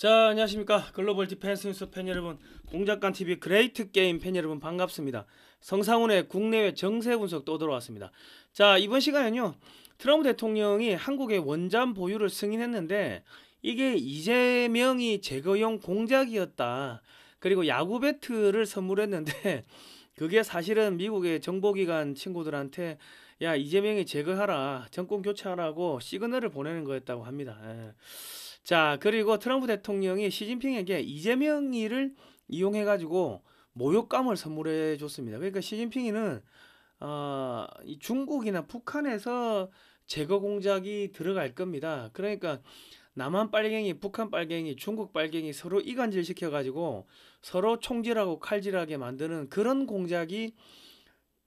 자, 안녕하십니까. 글로벌 디펜스 뉴스 팬 여러분, 공작관TV 그레이트 게임 팬 여러분 반갑습니다. 성상훈의 국내외 정세 분석 또 들어왔습니다. 자, 이번 시간은요, 트럼프 대통령이 한국의 원잠 보유를 승인했는데 이게 이재명이 제거용 공작이었다. 그리고 야구 배트를 선물했는데 그게 사실은 미국의 정보기관 친구들한테 야, 이재명이 제거하라, 정권 교체하라고 시그널을 보내는 거였다고 합니다. 예. 자, 그리고 트럼프 대통령이 시진핑에게 이재명이를 이용해가지고 모욕감을 선물해 줬습니다. 그러니까 시진핑이는 이 중국이나 북한에서 제거 공작이 들어갈 겁니다. 그러니까 남한 빨갱이, 북한 빨갱이, 중국 빨갱이 서로 이간질 시켜가지고 서로 총질하고 칼질하게 만드는 그런 공작이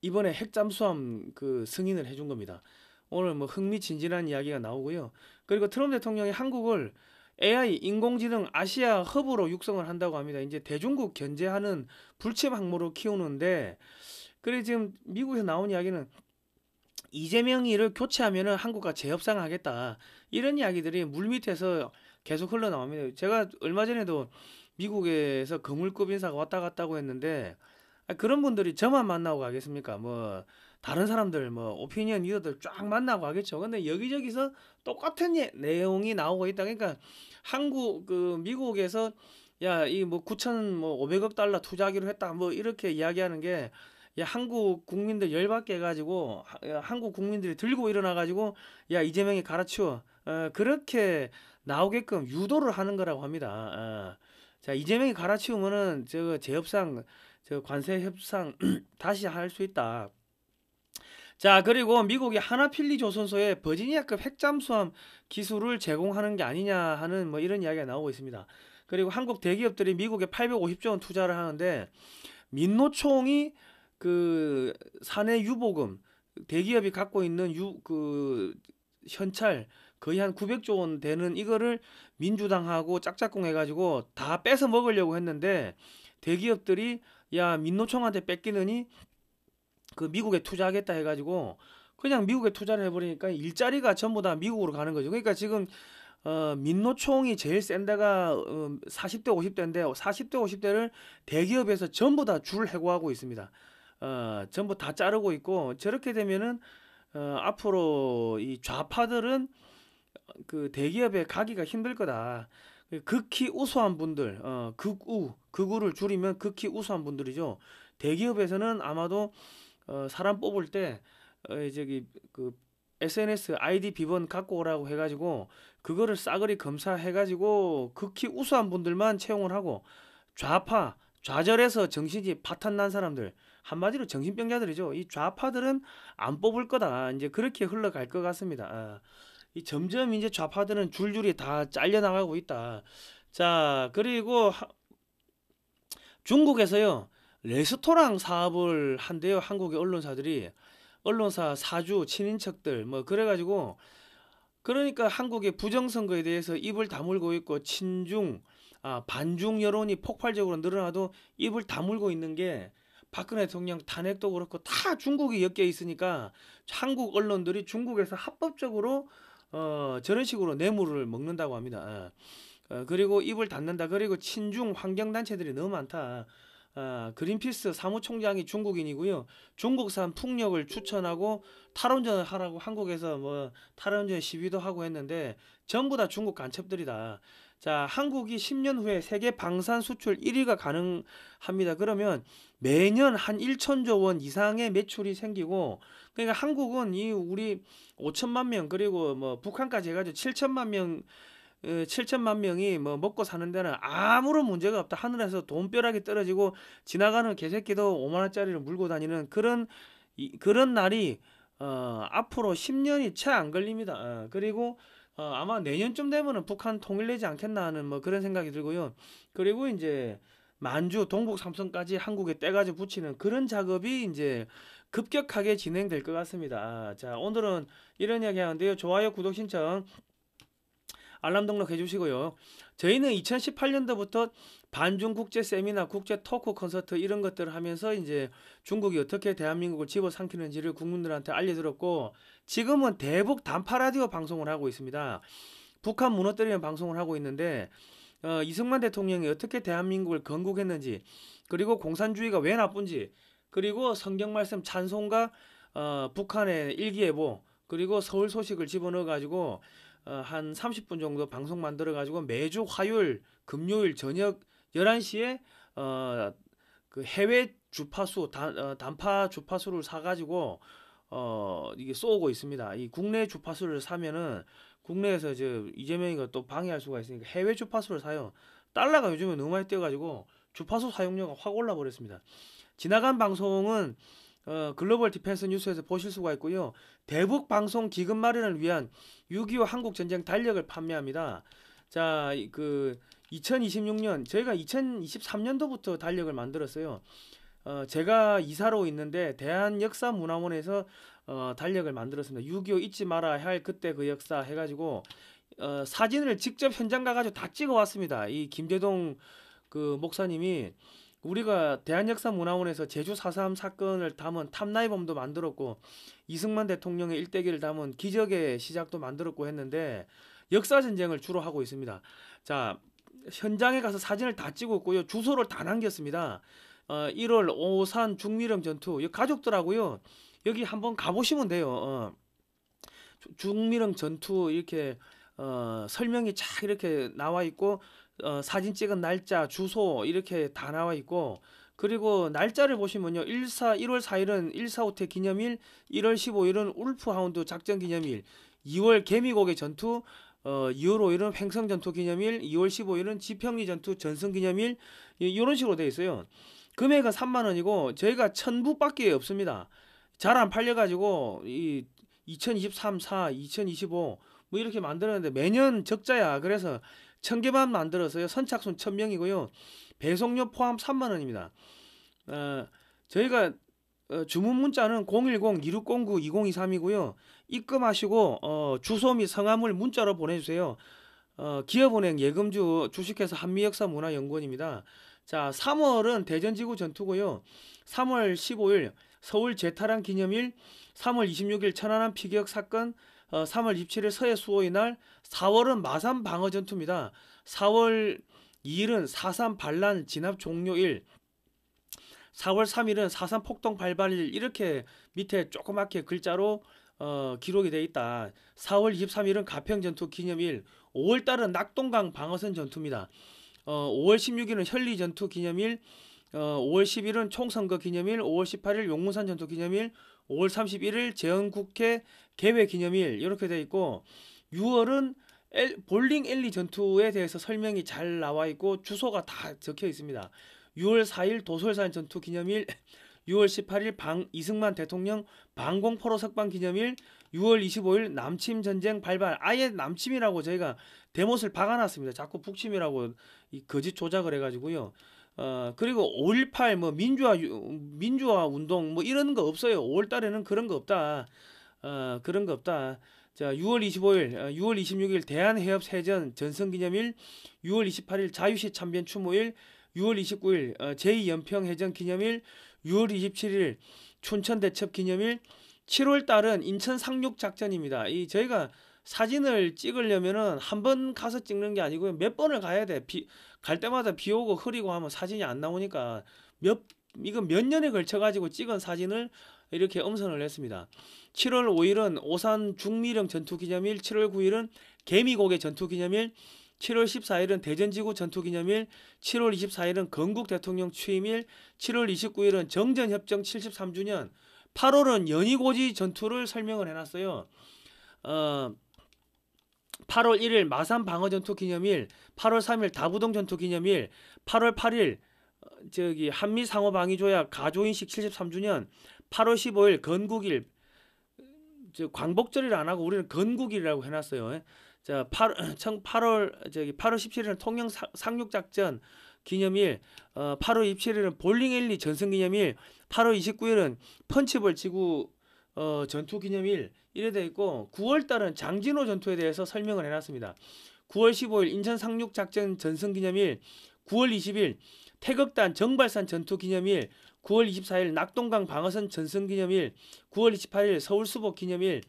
이번에 핵잠수함 그 승인을 해준 겁니다. 오늘 뭐 흥미진진한 이야기가 나오고요. 그리고 트럼프 대통령이 한국을 AI 인공지능 아시아 허브로 육성을 한다고 합니다. 이제 대중국 견제하는 불침 항모로 키우는데, 그래 지금 미국에서 나온 이야기는 이재명이를 교체하면은 한국과 재협상하겠다, 이런 이야기들이 물밑에서 계속 흘러나옵니다. 제가 얼마 전에도 미국에서 거물급 인사가 왔다 갔다고 했는데 그런 분들이 저만 만나고 가겠습니까? 뭐 다른 사람들 뭐 오피니언 리더들 쫙 만나고 가겠죠. 근데 여기저기서 똑같은 내용이 나오고 있다. 그러니까 한국 그 미국에서 야 이 뭐 9천 뭐 500억 달러 투자하기로 했다 뭐 이렇게 이야기하는 게, 야 한국 국민들 열받게 해가지고 한국 국민들이 들고 일어나 가지고 야 이재명이 갈아치워, 그렇게 나오게끔 유도를 하는 거라고 합니다. 자, 이재명이 갈아치우면은 저 재협상, 저 관세 협상 다시 할 수 있다. 자, 그리고 미국이 하나필리 조선소에 버지니아급 핵잠수함 기술을 제공하는 게 아니냐 하는 뭐 이런 이야기가 나오고 있습니다. 그리고 한국 대기업들이 미국에 850조 원 투자를 하는데 민노총이 그 사내 유보금, 대기업이 갖고 있는 그 현찰 거의 한 900조 원 되는 이거를 민주당하고 짝짝꿍 해가지고 다 뺏어 먹으려고 했는데 대기업들이 야 민노총한테 뺏기느니 그 미국에 투자하겠다 해가지고 그냥 미국에 투자를 해버리니까 일자리가 전부 다 미국으로 가는 거죠. 그러니까 지금 민노총이 제일 센 데가 40대 50대인데 40대 50대를 대기업에서 전부 다 줄 해고하고 있습니다. 전부 다 자르고 있고, 저렇게 되면은 앞으로 이 좌파들은 그 대기업에 가기가 힘들 거다. 극히 우수한 분들, 극우를 줄이면 극히 우수한 분들이죠. 대기업에서는 아마도 사람 뽑을 때 저기 그 SNS 아이디 비번 갖고 오라고 해가지고 그거를 싸그리 검사해가지고 극히 우수한 분들만 채용을 하고, 좌파 좌절해서 정신이 파탄 난 사람들, 한마디로 정신병자들이죠. 이 좌파들은 안 뽑을 거다. 이제 그렇게 흘러갈 것 같습니다. 이 점점 이제 좌파들은 줄줄이 다 잘려나가고 있다. 자, 그리고 중국에서요 레스토랑 사업을 한대요. 한국의 언론사들이, 언론사 사주 친인척들 뭐 그래가지고, 그러니까 한국의 부정선거에 대해서 입을 다물고 있고 친중 반중 여론이 폭발적으로 늘어나도 입을 다물고 있는 게 박근혜 대통령 탄핵도 그렇고 다 중국이 엮여 있으니까 한국 언론들이 중국에서 합법적으로 저런 식으로 뇌물을 먹는다고 합니다. 그리고 입을 닫는다. 그리고 친중 환경단체들이 너무 많다. 그린피스 사무총장이 중국인이고요. 중국산 풍력을 추천하고 탈원전을 하라고 한국에서 뭐 탈원전 시위도 하고 했는데 전부 다 중국 간첩들이다. 자, 한국이 10년 후에 세계 방산 수출 1위가 가능합니다. 그러면 매년 한 1천조 원 이상의 매출이 생기고, 그러니까 한국은 이 우리 5천만 명 그리고 뭐 북한까지 해가지고 7천만 명이 뭐 먹고 사는 데는 아무런 문제가 없다. 하늘에서 돈벼락이 떨어지고 지나가는 개새끼도 5만 원짜리를 물고 다니는 그런 날이 앞으로 10년이 채 안 걸립니다. 그리고 아마 내년쯤 되면은 북한 통일되지 않겠나 하는 뭐 그런 생각이 들고요. 그리고 이제 만주, 동북 삼성까지 한국에 떼가지고 붙이는 그런 작업이 이제 급격하게 진행될 것 같습니다. 자, 오늘은 이런 이야기 하는데요. 좋아요, 구독 신청, 알람 등록해 주시고요. 저희는 2018년도부터 반중 국제 세미나, 국제 토크 콘서트 이런 것들을 하면서 이제 중국이 어떻게 대한민국을 집어삼키는지를 국민들한테 알려드렸고, 지금은 대북 단파 라디오 방송을 하고 있습니다. 북한 무너뜨리는 방송을 하고 있는데 이승만 대통령이 어떻게 대한민국을 건국했는지, 그리고 공산주의가 왜 나쁜지, 그리고 성경 말씀 찬송가, 북한의 일기예보, 그리고 서울 소식을 집어넣어 가지고 한 30분 정도 방송 만들어 가지고 매주 화요일, 금요일 저녁 11시에 그 해외 주파수 단파 주파수를 사 가지고 이게 쏘고 있습니다. 이 국내 주파수를 사면은 국내에서 이재명이가 또 방해할 수가 있으니까 해외 주파수를 사요. 달러가 요즘에 너무 많이 뛰어가지고 주파수 사용료가 확 올라 버렸습니다. 지나간 방송은 글로벌 디펜스 뉴스에서 보실 수가 있고요. 대북 방송 기금 마련을 위한 6.25 한국 전쟁 달력을 판매합니다. 자, 그 2026년 저희가 2023년도부터 달력을 만들었어요. 제가 이사로 있는데 대한역사문화원에서 달력을 만들었습니다. 6.25 잊지 말아야 할 그때 그 역사 해가지고 사진을 직접 현장 가가지고 다 찍어왔습니다. 이 김재동 그 목사님이 우리가 대한역사문화원에서 제주 4.3 사건을 담은 탐나이범도 만들었고 이승만 대통령의 일대기를 담은 기적의 시작도 만들었고 했는데 역사전쟁을 주로 하고 있습니다. 자, 현장에 가서 사진을 다 찍었고요. 주소를 다 남겼습니다. 1월 오산 중미령 전투 가족들하고요. 여기 한번 가보시면 돼요. 중미령 전투 이렇게 설명이 쫙 이렇게 나와 있고 사진 찍은 날짜, 주소 이렇게 다 나와 있고 그리고 날짜를 보시면요. 1월 4일은 1.4.5태 기념일, 1월 15일은 울프하운드 작전 기념일, 2월 개미고개 전투, 2월 5일은 횡성 전투 기념일, 2월 15일은 지평리 전투 전승 기념일 이런 식으로 되어 있어요. 금액은 3만 원이고 저희가 1000부밖에 없습니다. 잘 안 팔려가지고 이 2023, 4, 2025 뭐 이렇게 만들었는데 매년 적자야. 그래서 1000개만 만들었어요. 선착순 1000명이고요. 배송료 포함 3만 원입니다. 저희가 주문 문자는 010-2609-2023이고요. 입금하시고 주소 및 성함을 문자로 보내주세요. 기업은행 예금주 주식회사 한미역사문화연구원입니다. 자, 3월은 대전지구 전투고요. 3월 15일 서울 제타랑 기념일, 3월 26일 천안함 피격 사건, 3월 27일 서해 수호의 날, 4월은 마산 방어 전투입니다. 4월 2일은 4.3 반란 진압 종료일, 4월 3일은 4.3 폭동 발발일 이렇게 밑에 조그맣게 글자로 기록이 되어 있다. 4월 23일은 가평 전투 기념일, 5월달은 낙동강 방어선 전투입니다. 5월 16일은 현리 전투 기념일, 5월 10일은 총선거 기념일, 5월 18일 용문산 전투 기념일, 5월 31일 재헌국회 개회 기념일 이렇게 되어 있고 6월은 볼링 엘리 전투에 대해서 설명이 잘 나와 있고 주소가 다 적혀 있습니다. 6월 4일 도솔산 전투 기념일, 6월 18일 이승만 대통령 방공포로 석방 기념일, 6월 25일 남침 전쟁 발발. 아예 남침이라고 저희가 대못을 박아놨습니다. 자꾸 북침이라고 이 거짓 조작을 해가지고요. 그리고 5.18 뭐 민주화 운동 뭐 이런 거 없어요. 5월달에는 그런 거 없다. 그런 거 없다. 자, 6월 25일, 6월 26일 대한해협세전 전승기념일, 6월 28일 자유시 참변 추모일, 6월 29일 제2연평해전 기념일, 6월 27일 춘천대첩 기념일, 7월 달은 인천 상륙 작전입니다. 이 저희가 사진을 찍으려면은 한 번 가서 찍는 게 아니고요. 몇 번을 가야 돼. 갈 때마다 비 오고 흐리고 하면 사진이 안 나오니까 이거 몇 년에 걸쳐 가지고 찍은 사진을 이렇게 엄선을 했습니다. 7월 5일은 오산 중미령 전투 기념일, 7월 9일은 개미고개 전투 기념일, 7월 14일은 대전지구 전투 기념일, 7월 24일은 건국 대통령 취임일, 7월 29일은 정전협정 73주년, 8월은 연희고지 전투를 설명을 해놨어요. 8월 1일 마산 방어 전투 기념일, 8월 3일 다부동 전투 기념일, 8월 8일 한미 상호 방위 조약 가조인식 73주년, 8월 15일 건국일, 광복절이라 안 하고 우리는 건국일이라고 해놨어요. 자, 8월 17일은 통영 상륙 작전 기념일, 8월 27일은 볼링 엘리 전승 기념일, 8월 29일은 펀치볼 지구 전투 기념일 이래 돼 있고 9월 달은 장진호 전투에 대해서 설명을 해놨습니다. 9월 15일 인천 상륙 작전 전승 기념일, 9월 20일 태극단 정발산 전투 기념일, 9월 24일 낙동강 방어선 전승 기념일, 9월 28일 서울 수복 기념일,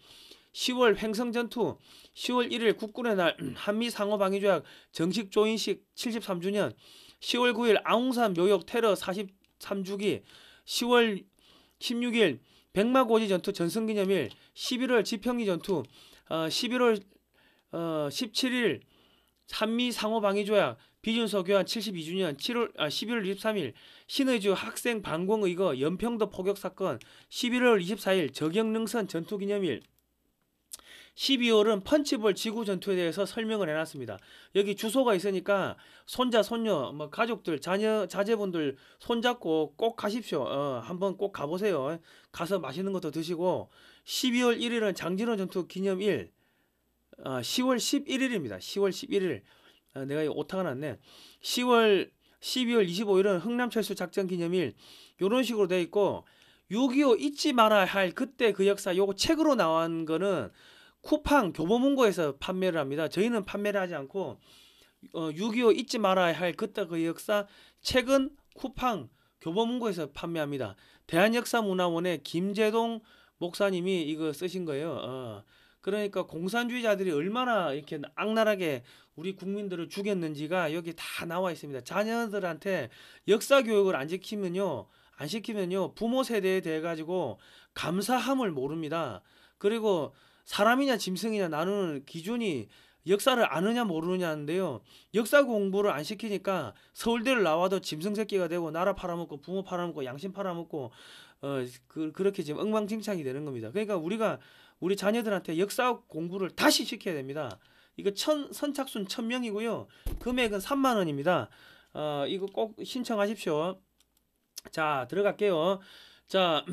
10월 횡성전투, 10월 1일 국군의 날 한미 상호방위조약 정식 조인식 73주년, 10월 9일 아웅산 묘역 테러 43주기, 10월 16일 백마고지 전투 전승기념일, 11월 지평리 전투, 11월 17일 한미 상호방위조약 비준서 교환 72주년, 11월 23일 신의주 학생 반공의거 연평도 포격사건, 11월 24일 적영능선 전투기념일, 12월은 펀치볼 지구 전투에 대해서 설명을 해놨습니다. 여기 주소가 있으니까 손자, 손녀, 뭐 가족들, 자제분들 손잡고 꼭 가십시오. 한번 꼭 가보세요. 가서 맛있는 것도 드시고, 12월 1일은 장진호 전투 기념일, 10월 11일입니다. 10월 11일. 내가 오타가 났네. 12월 25일은 흥남철수 작전 기념일. 요런 식으로 돼 있고, 6.25 잊지 말아야 할 그때 그 역사, 요거 책으로 나온 거는 쿠팡 교보문고에서 판매를 합니다. 저희는 판매를 하지 않고 6.25 잊지 말아야 할 그때 그 역사 책은 쿠팡 교보문고에서 판매합니다. 대한역사문화원의 김재동 목사님이 이거 쓰신 거예요. 그러니까 공산주의자들이 얼마나 이렇게 악랄하게 우리 국민들을 죽였는지가 여기 다 나와 있습니다. 자녀들한테 역사 교육을 안 시키면요 부모 세대에 대해 가지고 감사함을 모릅니다. 그리고 사람이냐 짐승이냐 나누는 기준이 역사를 아느냐 모르느냐인데요. 역사 공부를 안 시키니까 서울대를 나와도 짐승 새끼가 되고 나라 팔아먹고 부모 팔아먹고 양심 팔아먹고 그렇게 지금 엉망진창이 되는 겁니다. 그러니까 우리가 우리 자녀들한테 역사 공부를 다시 시켜야 됩니다. 이거 선착순 1000명이고요. 금액은 3만 원입니다. 이거 꼭 신청하십시오. 자, 들어갈게요. 자,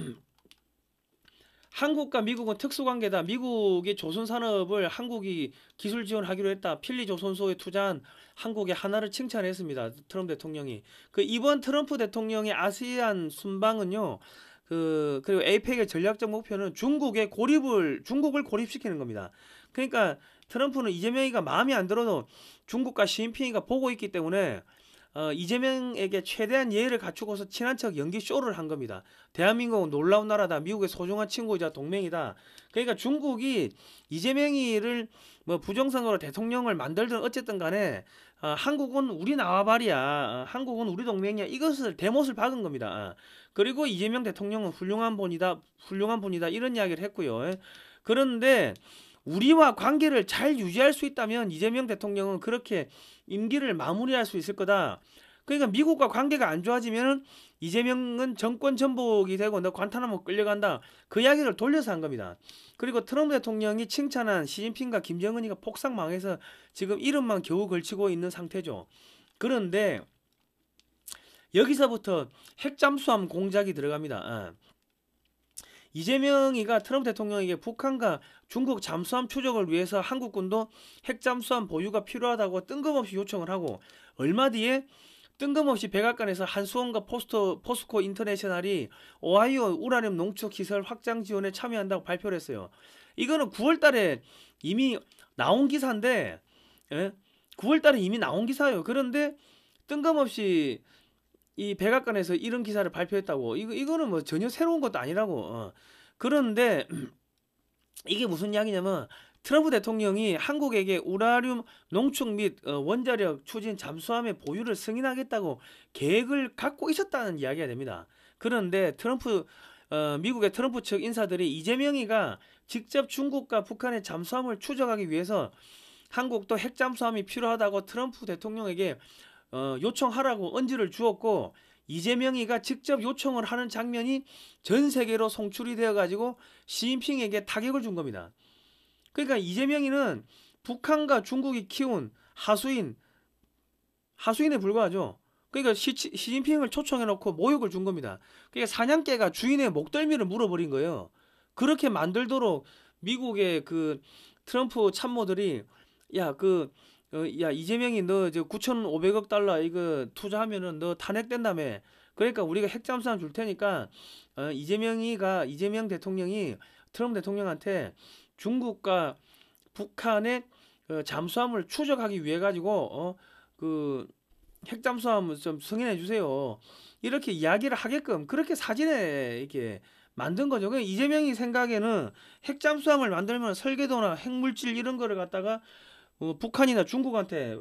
한국과 미국은 특수관계다. 미국이 조선산업을 한국이 기술 지원하기로 했다. 필리조선소에 투자한 한국의 하나를 칭찬했습니다. 트럼프 대통령이. 이번 트럼프 대통령의 아세안 순방은요. 그리고 에이펙의 전략적 목표는 중국을 고립시키는 겁니다. 그러니까 트럼프는 이재명이가 마음에 안 들어도 중국과 시진핑이가 보고 있기 때문에 이재명에게 최대한 예의를 갖추고서 친한 척 연기 쇼를 한 겁니다. 대한민국은 놀라운 나라다. 미국의 소중한 친구이자 동맹이다. 그러니까 중국이 이재명이를 뭐 부정선거로 대통령을 만들든 어쨌든 간에 한국은 우리 나와바리야. 한국은 우리 동맹이야. 이것을 대못을 박은 겁니다. 그리고 이재명 대통령은 훌륭한 분이다. 이런 이야기를 했고요. 그런데 우리와 관계를 잘 유지할 수 있다면 이재명 대통령은 그렇게 임기를 마무리할 수 있을 거다. 그러니까 미국과 관계가 안 좋아지면 이재명은 정권 전복이 되고 너 관타나모 끌려간다. 그 이야기를 돌려서 한 겁니다. 그리고 트럼프 대통령이 칭찬한 시진핑과 김정은이가 폭삭 망해서 지금 이름만 겨우 걸치고 있는 상태죠. 그런데 여기서부터 핵잠수함 공작이 들어갑니다. 이재명이가 트럼프 대통령에게 북한과 중국 잠수함 추적을 위해서 한국군도 핵잠수함 보유가 필요하다고 뜬금없이 요청을 하고 얼마 뒤에 뜬금없이 백악관에서 한수원과 포스코 인터내셔널이 오하이오 우라늄 농축 시설 확장 지원에 참여한다고 발표를 했어요. 이거는 9월달에 이미 나온 기사인데 9월달에 이미 나온 기사예요. 그런데 뜬금없이 이 백악관에서 이런 기사를 발표했다고 이거는 뭐 전혀 새로운 것도 아니라고. 그런데 이게 무슨 이야기냐면 트럼프 대통령이 한국에게 우라늄 농축 및 원자력 추진 잠수함의 보유를 승인하겠다고 계획을 갖고 있었다는 이야기가 됩니다. 그런데 미국의 트럼프 측 인사들이 이재명이가 직접 중국과 북한의 잠수함을 추적하기 위해서 한국도 핵잠수함이 필요하다고 트럼프 대통령에게 요청하라고 언지를 주었고 이재명이가 직접 요청을 하는 장면이 전 세계로 송출이 되어 가지고 시진핑에게 타격을 준 겁니다. 그러니까 이재명이는 북한과 중국이 키운 하수인에 불과하죠. 그러니까 시진핑을 초청해 놓고 모욕을 준 겁니다. 그러니까 사냥개가 주인의 목덜미를 물어버린 거예요. 그렇게 만들도록 미국의 트럼프 참모들이 야 이재명이 너 9,500억 달러 이거 투자하면은 너 탄핵된다며. 그러니까 우리가 핵잠수함 줄 테니까 이재명 대통령이 트럼프 대통령한테 중국과 북한의 잠수함을 추적하기 위해 가지고 핵잠수함을 좀 승인해 주세요. 이렇게 이야기를 하게끔 그렇게 사진에 이렇게 만든 거죠. 그 이재명이 생각에는 핵잠수함을 만들면 설계도나 핵물질 이런 거를 갖다가 북한이나 중국한테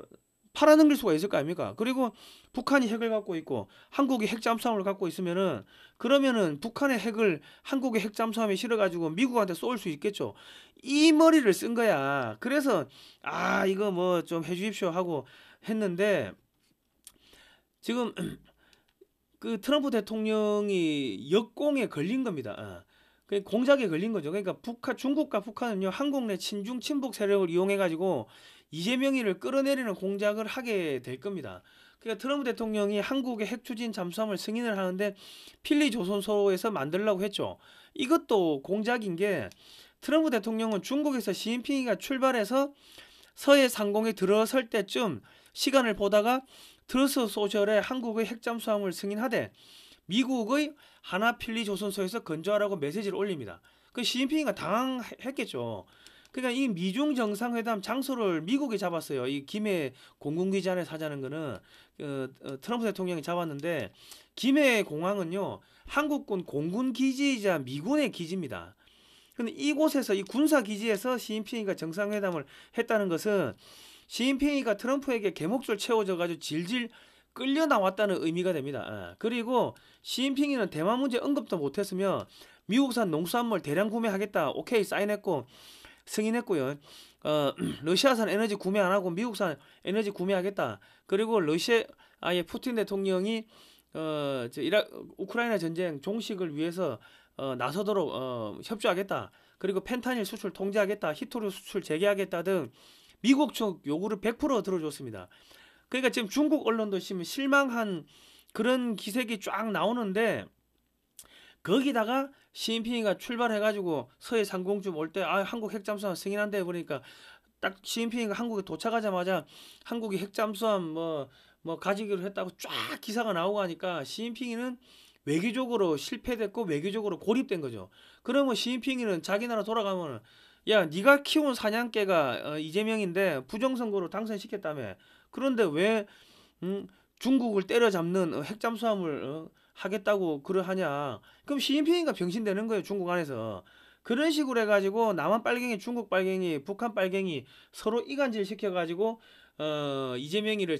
팔아넘길 수가 있을 거 아닙니까? 그리고 북한이 핵을 갖고 있고 한국이 핵잠수함을 갖고 있으면은 그러면은 북한의 핵을 한국의 핵잠수함에 실어가지고 미국한테 쏠 수 있겠죠. 이 머리를 쓴 거야. 그래서 아 이거 뭐 좀 해주십시오 하고 했는데 지금 그 트럼프 대통령이 역공에 걸린 겁니다. 그 공작에 걸린 거죠. 그러니까 중국과 북한은요, 한국 내 친중 친북 세력을 이용해 가지고 이재명이를 끌어내리는 공작을 하게 될 겁니다. 그러니까 트럼프 대통령이 한국의 핵 추진 잠수함을 승인을 하는데 필리 조선소에서 만들려고 했죠. 이것도 공작인 게 트럼프 대통령은 중국에서 시진핑이가 출발해서 서해 상공에 들어설 때쯤 시간을 보다가 트러스 소셜에 한국의 핵잠수함을 승인하되 미국의 하나 필리 조선소에서 건조하라고 메시지를 올립니다. 그 시진핑이가 당황했겠죠. 그러니까 이 미중 정상회담 장소를 미국이 잡았어요. 이 김해 공군기지 안에서 하자는 거는 트럼프 대통령이 잡았는데 김해 공항은요 한국군 공군 기지이자 미군의 기지입니다. 근데 이곳에서 이 군사 기지에서 시진핑이가 정상회담을 했다는 것은 시진핑이가 트럼프에게 개목줄 채워져 가지고 질질 끌려 나왔다는 의미가 됩니다. 그리고 시진핑이는 대만 문제 언급도 못했으며 미국산 농수산물 대량 구매하겠다. 오케이 사인했고 승인했고요. 러시아산 에너지 구매 안 하고 미국산 에너지 구매하겠다. 그리고 러시아의 푸틴 대통령이 우크라이나 전쟁 종식을 위해서 나서도록 협조하겠다. 그리고 펜타닐 수출 통제하겠다. 히토류 수출 재개하겠다 등 미국 측 요구를 100% 들어줬습니다. 그러니까 지금 중국 언론도 지금 실망한 그런 기색이 쫙 나오는데 거기다가 시진핑이가 출발해가지고 서해 상공쯤 올 때 한국 핵잠수함 승인한대 보니까 딱 시진핑이가 한국에 도착하자마자 한국이 핵잠수함 뭐 가지기로 했다고 쫙 기사가 나오고 하니까 시진핑이는 외교적으로 실패됐고 외교적으로 고립된 거죠. 그러면 시진핑이는 자기 나라 돌아가면 야 네가 키운 사냥개가 이재명인데 부정선거로 당선시켰다며. 그런데 왜 중국을 때려잡는 핵잠수함을 하겠다고 그러하냐. 그럼 시진핑이가 병신되는 거예요. 중국 안에서. 그런 식으로 해가지고 남한 빨갱이 중국 빨갱이 북한 빨갱이 서로 이간질 시켜가지고 이재명이를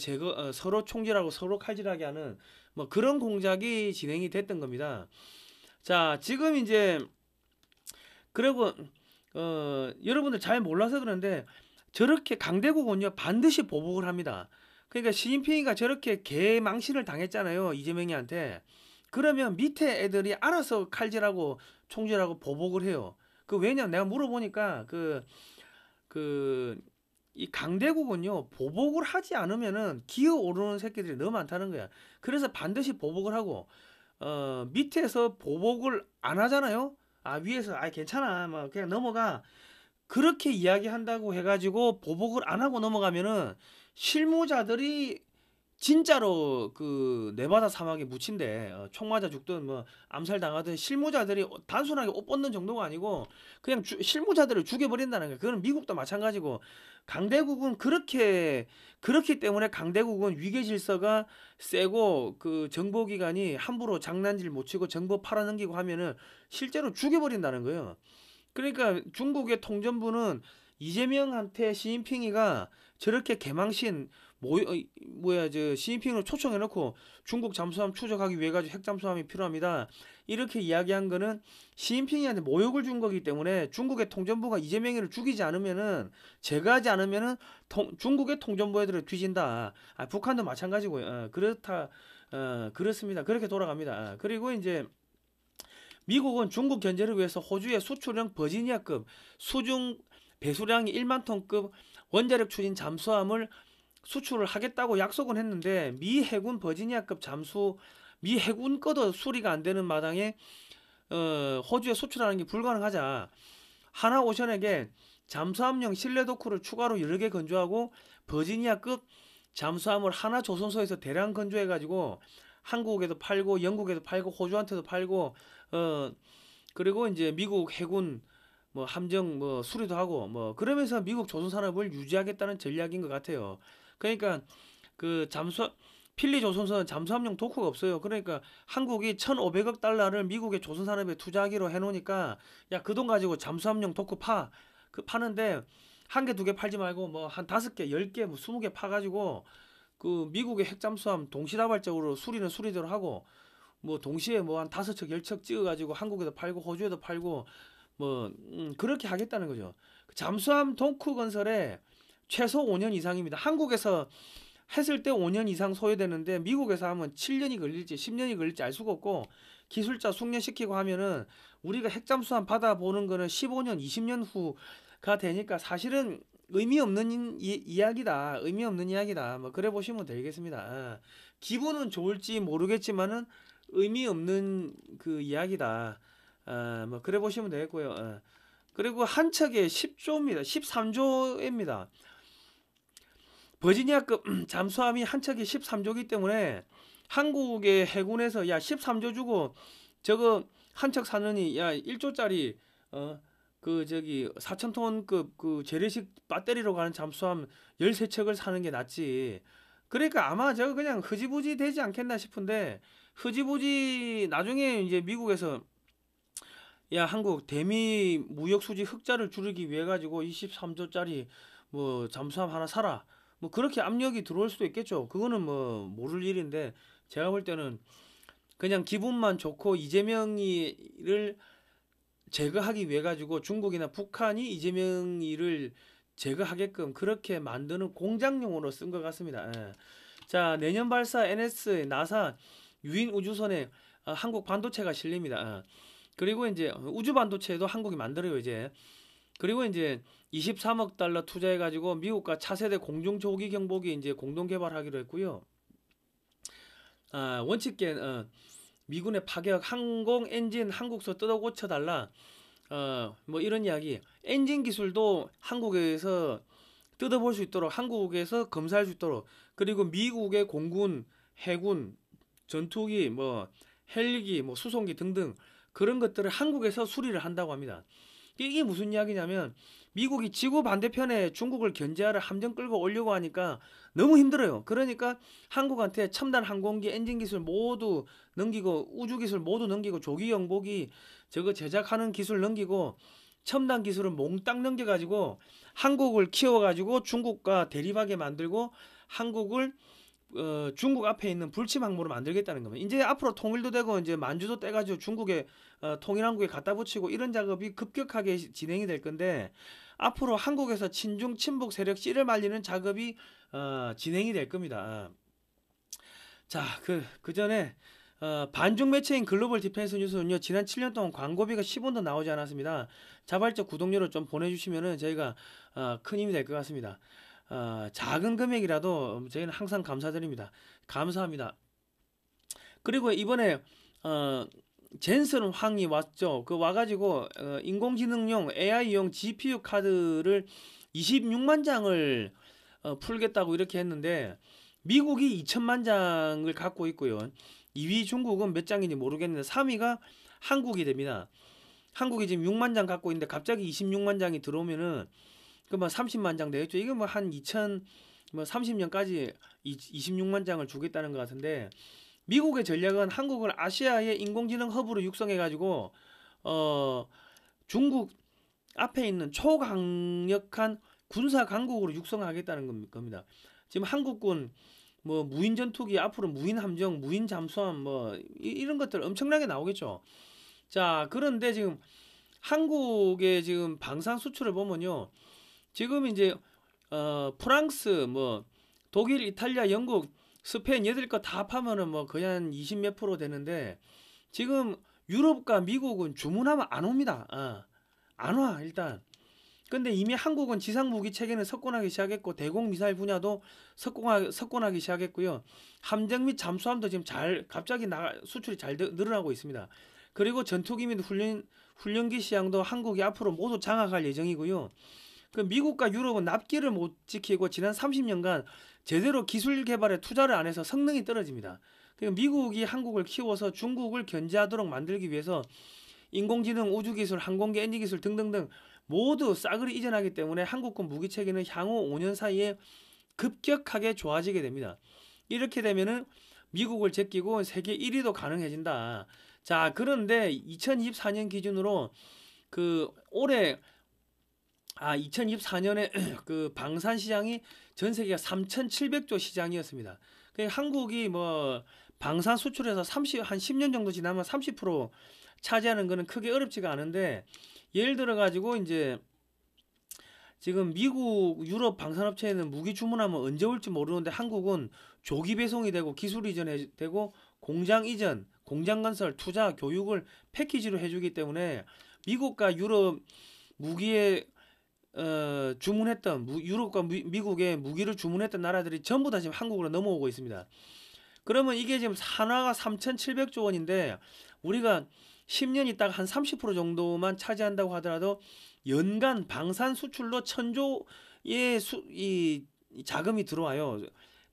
서로 총질하고 서로 칼질하게 하는 뭐 그런 공작이 진행이 됐던 겁니다. 자 지금 이제 그리고 여러분들 잘 몰라서 그런데 저렇게 강대국은요 반드시 보복을 합니다. 그러니까 시진핑이가 저렇게 개망신을 당했잖아요 이재명이한테. 그러면 밑에 애들이 알아서 칼질하고 총질하고 보복을 해요. 그 왜냐 내가 물어보니까 이 강대국은요 보복을 하지 않으면은 기어오르는 새끼들이 너무 많다는 거야. 그래서 반드시 보복을 하고 밑에서 보복을 안 하잖아요. 위에서 괜찮아 뭐 그냥 넘어가 그렇게 이야기한다고 해가지고 보복을 안 하고 넘어가면은 실무자들이 진짜로 그 네바다 사막에 묻힌대. 총 맞아 죽든 뭐 암살 당하든 실무자들이 단순하게 옷 벗는 정도가 아니고 그냥 실무자들을 죽여버린다는 거야. 그거는 미국도 마찬가지고 강대국은 그렇기 때문에 강대국은 위계 질서가 세고 그 정보기관이 함부로 장난질 못 치고 정보 팔아넘기고 하면은 실제로 죽여버린다는 거예요. 그러니까 중국의 통전부는 이재명한테 시진핑이가 저렇게 개망신 시진핑을 초청해놓고 중국 잠수함 추적하기 위해 가지고 핵잠수함이 필요합니다. 이렇게 이야기한 거는 시진핑이한테 모욕을 준 거기 때문에 중국의 통전부가 이재명이를 죽이지 않으면은 제거하지 않으면은 중국의 통전부 애들을 뒤진다. 북한도 마찬가지고요. 그렇습니다. 그렇게 돌아갑니다. 그리고 이제 미국은 중국 견제를 위해서 호주의 수출형 버지니아급 수중 배수량이 1만 톤급 원자력 추진 잠수함을 수출을 하겠다고 약속은 했는데 미 해군 버지니아급 미 해군 거도 수리가 안 되는 마당에 호주에 수출하는 게 불가능하자 하나오션에게 잠수함용 실내 도크를 추가로 여러 개 건조하고 버지니아급 잠수함을 하나조선소에서 대량 건조해가지고 한국에도 팔고 영국에도 팔고 호주한테도 팔고 그리고 이제 미국 해군 뭐 함정 뭐 수리도 하고 뭐 그러면서 미국 조선 산업을 유지하겠다는 전략인 것 같아요. 그러니까 그 필리조선소는 잠수함용 도크가 없어요. 그러니까 한국이 1,500억 달러를 미국의 조선산업에 투자하기로 해놓으니까 야, 그 돈 가지고 잠수함용 도크 파는데 한 개, 두 개 팔지 말고 뭐 한 5개, 10개, 뭐 20개 파가지고 그 미국의 핵잠수함 동시다발적으로 수리는 수리대로 하고 뭐 동시에 뭐 한 5척, 10척 찍어가지고 한국에도 팔고 호주에도 팔고 뭐 그렇게 하겠다는 거죠. 잠수함 도크 건설에 최소 5년 이상입니다. 한국에서 했을 때 5년 이상 소요되는데 미국에서 하면 7년이 걸릴지 10년이 걸릴지 알 수가 없고 기술자 숙련시키고 하면은 우리가 핵잠수함 받아보는 거는 15년, 20년 후가 되니까 사실은 의미 없는 이야기다. 의미 없는 이야기다. 뭐 그래 보시면 되겠습니다. 기분은 좋을지 모르겠지만은 의미 없는 그 이야기다. 뭐 그래 보시면 되겠고요. 그리고 한 척에 10조입니다. 13조입니다. 버지니아급 잠수함이 한 척이 13조기 때문에 한국의 해군에서 야 13조 주고 저거 한 척 사느니 야 1조짜리 그 저기 4,000톤급 그 재래식 배터리로 가는 잠수함 13척을 사는 게 낫지. 그러니까 아마 저거 그냥 흐지부지 되지 않겠나 싶은데 흐지부지 나중에 이제 미국에서 야 한국 대미 무역 수지 흑자를 줄이기 위해 가지고 23조짜리 뭐 잠수함 하나 사라. 뭐 그렇게 압력이 들어올 수도 있겠죠. 그거는 뭐 모를 일인데 제가 볼 때는 그냥 기분만 좋고 이재명이를 제거하기 위해 가지고 중국이나 북한이 이재명이를 제거하게끔 그렇게 만드는 공작용으로 쓴 것 같습니다. 예. 자, 내년 발사 NS 나사 유인 우주선에 한국 반도체가 실립니다. 그리고 이제 우주 반도체도 한국이 만들어요, 이제. 그리고 이제 23억 달러 투자해 가지고 미국과 차세대 공중 조기 경보기 이제 공동 개발하기로 했고요. 원칙계 미군의 파격 항공 엔진 한국서 뜯어 고쳐 달라. 뭐 이런 이야기. 엔진 기술도 한국에서 뜯어볼 수 있도록 한국에서 검사할 수 있도록 그리고 미국의 공군, 해군, 전투기, 뭐 헬기, 뭐 수송기 등등 그런 것들을 한국에서 수리를 한다고 합니다. 이게 무슨 이야기냐면 미국이 지구 반대편에 중국을 견제하러 함정 끌고 오려고 하니까 너무 힘들어요. 그러니까 한국한테 첨단 항공기 엔진 기술 모두 넘기고 우주 기술 모두 넘기고 조기 경보기 저거 제작하는 기술 넘기고 첨단 기술을 몽땅 넘겨가지고 한국을 키워가지고 중국과 대립하게 만들고 한국을 중국 앞에 있는 불침 항모로 만들겠다는 겁니다. 이제 앞으로 통일도 되고 이제 만주도 떼가지고 중국에 통일한국에 갖다 붙이고 이런 작업이 급격하게 진행이 될 건데 앞으로 한국에서 친중 친북 세력 씨를 말리는 작업이 진행이 될 겁니다. 자, 그 전에 반중 매체인 글로벌 디펜스 뉴스는요 지난 7년 동안 광고비가 10원도 나오지 않았습니다. 자발적 구독료를 좀 보내주시면은 저희가 큰 힘이 될 것 같습니다. 작은 금액이라도 저희는 항상 감사드립니다. 감사합니다. 그리고 이번에 젠슨 황이 왔죠. 그 와가지고 인공지능용 AI용 GPU 카드를 26만 장을 풀겠다고 이렇게 했는데 미국이 2천만 장을 갖고 있고요. 2위 중국은 몇 장인지 모르겠는데 3위가 한국이 됩니다. 한국이 지금 6만 장 갖고 있는데 갑자기 26만 장이 들어오면은 그뭐 30만 장 되겠죠. 이거 뭐 한 2030년까지 26만 장을 주겠다는 것 같은데 미국의 전략은 한국을 아시아의 인공지능 허브로 육성해 가지고 중국 앞에 있는 초강력한 군사 강국으로 육성하겠다는 겁니다. 지금 한국군 뭐 무인 전투기 앞으로 무인 함정, 무인 잠수함 뭐 이런 것들 엄청나게 나오겠죠. 자, 그런데 지금 한국의 지금 방산 수출을 보면요. 지금 이제 프랑스 뭐 독일, 이탈리아, 영국, 스페인 얘들 거 다 합하면은 뭐 거의 한 20 몇 프로 되는데 지금 유럽과 미국은 주문하면 안 옵니다. 안 와 일단. 근데 이미 한국은 지상 무기 체계는 석권하기 시작했고 대공 미사일 분야도 석권하기 시작했고요. 함정 및 잠수함도 지금 갑자기 수출이 잘 늘어나고 있습니다. 그리고 전투기 및 훈련기 시장도 한국이 앞으로 모두 장악할 예정이고요. 그 미국과 유럽은 납기를 못 지키고 지난 30년간 제대로 기술 개발에 투자를 안 해서 성능이 떨어집니다. 그러니까 미국이 한국을 키워서 중국을 견제하도록 만들기 위해서 인공지능, 우주기술, 항공기, 엔진 기술 등등등 모두 싸그리 이전하기 때문에 한국군 무기체계는 향후 5년 사이에 급격하게 좋아지게 됩니다. 이렇게 되면은 미국을 제끼고 세계 1위도 가능해진다. 자, 그런데 2024년 기준으로 그 올해 2024년에 그 방산 시장이 전 세계가 3,700조 시장이었습니다. 그 한국이 뭐 방산 수출에서 한 10년 정도 지나면 30% 차지하는 거는 크게 어렵지가 않은데, 예를 들어 가지고 이제 지금 미국, 유럽 방산업체에는 무기 주문하면 언제 올지 모르는데 한국은 조기 배송이 되고 기술 이전이 되고 공장 이전, 공장 건설, 투자, 교육을 패키지로 해주기 때문에 미국과 유럽 무기에 주문했던 유럽과 미국에 무기를 주문했던 나라들이 전부 다 지금 한국으로 넘어오고 있습니다. 그러면 이게 지금 산화가 3,700조 원인데 우리가 10년 있다가 한 30% 정도만 차지한다고 하더라도 연간 방산 수출로 1,000조의 이 자금이 들어와요.